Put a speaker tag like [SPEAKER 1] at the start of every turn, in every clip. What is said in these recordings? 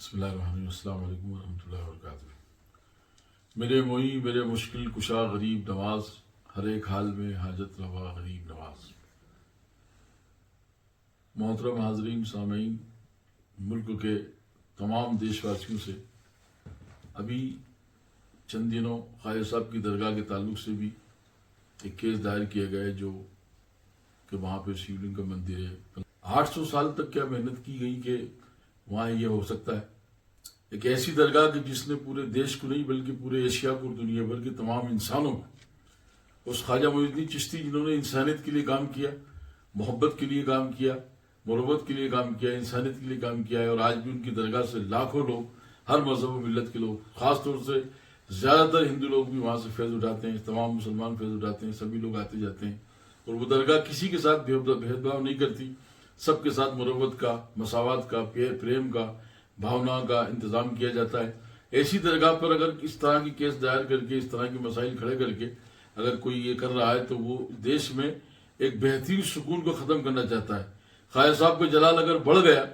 [SPEAKER 1] بسم اللہ الرحمن الرحیم، السلام علیکم ورحمۃ اللہ وبرکاتہ۔ میرے معین میرے مشکل کشا غریب نواز، ہر ایک حال میں حاجت روا غریب نواز۔ محترم حاضرین سامعین، ملک کے تمام دیش واسیوں سے ابھی چند دنوں خواجہ صاحب کی درگاہ کے تعلق سے بھی ایک کیس دائر کیا گیا ہے، جو کہ وہاں پہ شیولنگ کا مندر ہے۔ 800 سال تک کیا محنت کی گئی کہ وہاں یہ ہو سکتا ہے، ایک ایسی درگاہ کہ جس نے پورے دیش کو نہیں بلکہ پورے ایشیا کو، دنیا بھر کے تمام انسانوں کو، اس خواجہ معین الدین چشتی جنہوں نے انسانیت کے لیے کام کیا، محبت کے لیے کام کیا، مروت کے لیے کام کیا، انسانیت کے لیے کام کیا ہے، اور آج بھی ان کی درگاہ سے لاکھوں لوگ، ہر مذہب و ملت کے لوگ، خاص طور سے زیادہ تر ہندو لوگ بھی وہاں سے فیض اٹھاتے ہیں، تمام مسلمان فیض اٹھاتے ہیں، سبھی لوگ آتے جاتے ہیں، اور وہ درگاہ کسی کے ساتھ بھید بھاؤ نہیں کرتی، سب کے ساتھ مروت کا، مساوات کا، پریم کا، بھاونا کا انتظام کیا جاتا ہے۔ ایسی درگاہ پر اگر اس طرح کی کیس دائر کر کے، اس طرح کے مسائل کھڑے کر کے اگر کوئی یہ کر رہا ہے تو وہ دیش میں ایک بہترین سکون کو ختم کرنا چاہتا ہے۔ خواجہ صاحب کا جلال اگر بڑھ گیا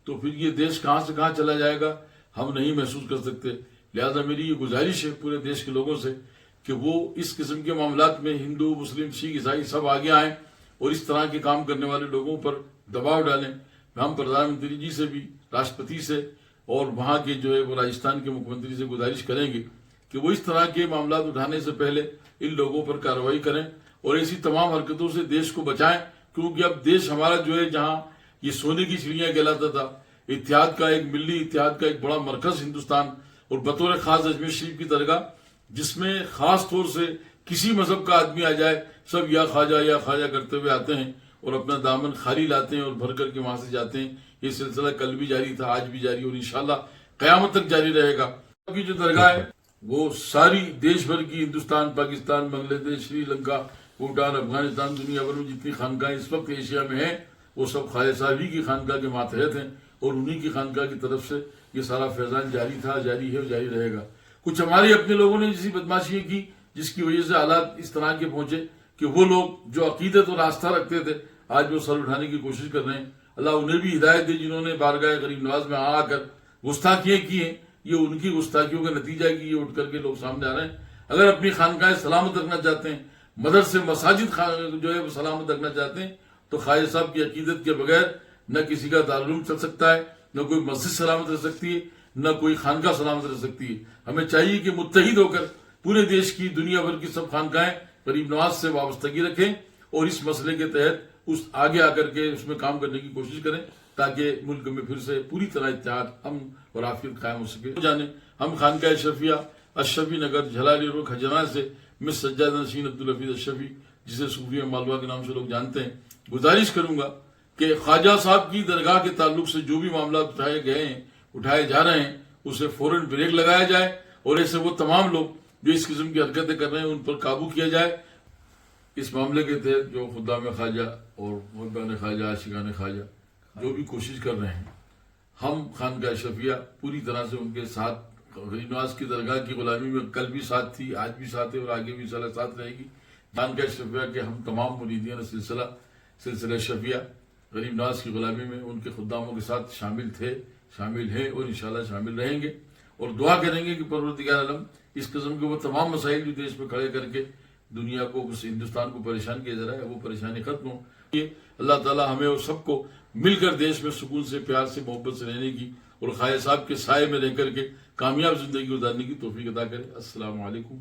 [SPEAKER 1] تو پھر یہ دیش کہاں سے کہاں چلا جائے گا ہم نہیں محسوس کر سکتے۔ لہذا میری یہ گزارش ہے پورے دیش کے لوگوں سے کہ وہ اس قسم کے معاملات میں ہندو، مسلم، سکھ، عیسائی سب آگے آئیں اور اس طرح کے کام کرنے والے لوگوں پر دباؤ ڈالیں۔ ہم پردھان منتری جی سے بھی، راشٹرپتی سے اور وہاں کے جو ہے وہ راجستھان کے مکھ منتری سے گزارش کریں گے کہ وہ اس طرح کے معاملات اٹھانے سے پہلے ان لوگوں پر کارروائی کریں اور ایسی تمام حرکتوں سے دیش کو بچائیں، کیونکہ اب دیش ہمارا جو ہے جہاں یہ سونے کی چڑیاں کہلاتا تھا، اتحاد کا ایک ملی اتحاد کا ایک بڑا مرکز ہندوستان، اور بطور خاص اجمیر شریف کی درگاہ جس میں خاص طور سے کسی مذہب کا آدمی آ جائے سب یا خواجہ کرتے ہوئے آتے ہیں اور اپنا دامن خالی لاتے ہیں اور بھر کر کے وہاں سے جاتے ہیں۔ یہ سلسلہ کل بھی جاری تھا، آج بھی جاری، اور انشاءاللہ قیامت تک جاری رہے گا۔ کی جو درگاہ ہے وہ ساری دیش بھر کی، ہندوستان، پاکستان، بنگلہ دیش، سری لنکا، بھوٹان، افغانستان، دنیا بھر میں جتنی خانقاہیں اس وقت ایشیا میں ہیں وہ سب خواجہ صاحب ہی کی خانقاہ کے ماتحت ہیں، اور انہی کی خانقاہ کی طرف سے یہ سارا فیضان جاری تھا، جاری ہے اور جاری رہے گا۔ کچھ ہمارے اپنے لوگوں نے جیسی بدماشیاں کی جس کی وجہ سے حالات اس طرح کے پہنچے کہ وہ لوگ جو عقیدت اور آستھا رکھتے تھے آج وہ سر اٹھانے کی کوشش کر رہے ہیں۔ اللہ انہیں بھی ہدایت دے جنہوں نے بارگاہ غریب نواز میں آ کر گستاخیاں کی ہیں۔ یہ ان کی گستاخیوں کا نتیجہ ہے کہ یہ اٹھ کر کے لوگ سامنے آ رہے ہیں۔ اگر اپنی خانقاہیں سلامت رکھنا چاہتے ہیں، مدرسے مساجد جو ہے وہ سلامت رکھنا چاہتے ہیں، تو خواجہ صاحب کی عقیدت کے بغیر نہ کسی کا دارالعلوم چل سکتا ہے، نہ کوئی مسجد سلامت رہ سکتی ہے، نہ کوئی خانقاہ سلامت رہ سکتی ہے۔ ہمیں چاہیے کہ متحد ہو کر پورے دیش کی، دنیا بھر کی سب خانقاہیں غریب نواز سے وابستگی رکھیں اور اس مسئلے کے تحت آگے آ کر کے اس میں کام کرنے کی کوشش کریں تاکہ ملک میں پھر سے پوری طرح اتحاد، امن اور عافیت قائم ہو سکے۔ جانے ہم خانقاہ اشرفیہ، اشرفی نگر، جھلالی روڈ، کھجراں سے مس سجاد نشین عبدالحفیظ اشرفی، جسے صوفیہ مالوا کے نام سے لوگ جانتے ہیں، گزارش کروں گا کہ خواجہ صاحب کی درگاہ کے تعلق سے جو بھی معاملات اٹھائے گئے ہیں، اٹھائے جا رہے ہیں، اسے فوراً بریک لگایا جائے اور ایسے وہ تمام لوگ جو اس قسم کی حرکتیں کر رہے ہیں ان پر قابو کیا جائے۔ اس معاملے کے تحت جو خدام خواجہ اور محبان خواجہ، عاشقان خواجہ جو بھی کوشش کر رہے ہیں، ہم خانقاہ اشرفیہ پوری طرح سے ان کے ساتھ، غریب نواز کی درگاہ کی غلامی میں کل بھی ساتھ تھی، آج بھی ساتھ ہے اور آگے بھی انشاءاللہ ساتھ رہے گی۔ خانقاہ اشرفیہ کے ہم تمام مریدین سلسلہ اشرفیہ غریب نواز کی غلامی میں ان کے خداموں کے ساتھ شامل تھے، شامل ہیں اور انشاءاللہ شامل رہیں گے، اور دعا کریں گے کہ پروردگار عالم اس قسم کے وہ تمام مسائل جو دیش میں کھڑے کر کے دنیا کو، اس ہندوستان کو پریشان کیا جا رہا ہے، وہ پریشانی ختم ہو۔ اللہ تعالی ہمیں اور سب کو مل کر دیش میں سکون سے، پیار سے، محبت سے رہنے کی اور خواجہ صاحب کے سائے میں رہ کر کے کامیاب زندگی گزارنے کی توفیق عطا کرے۔ السلام علیکم۔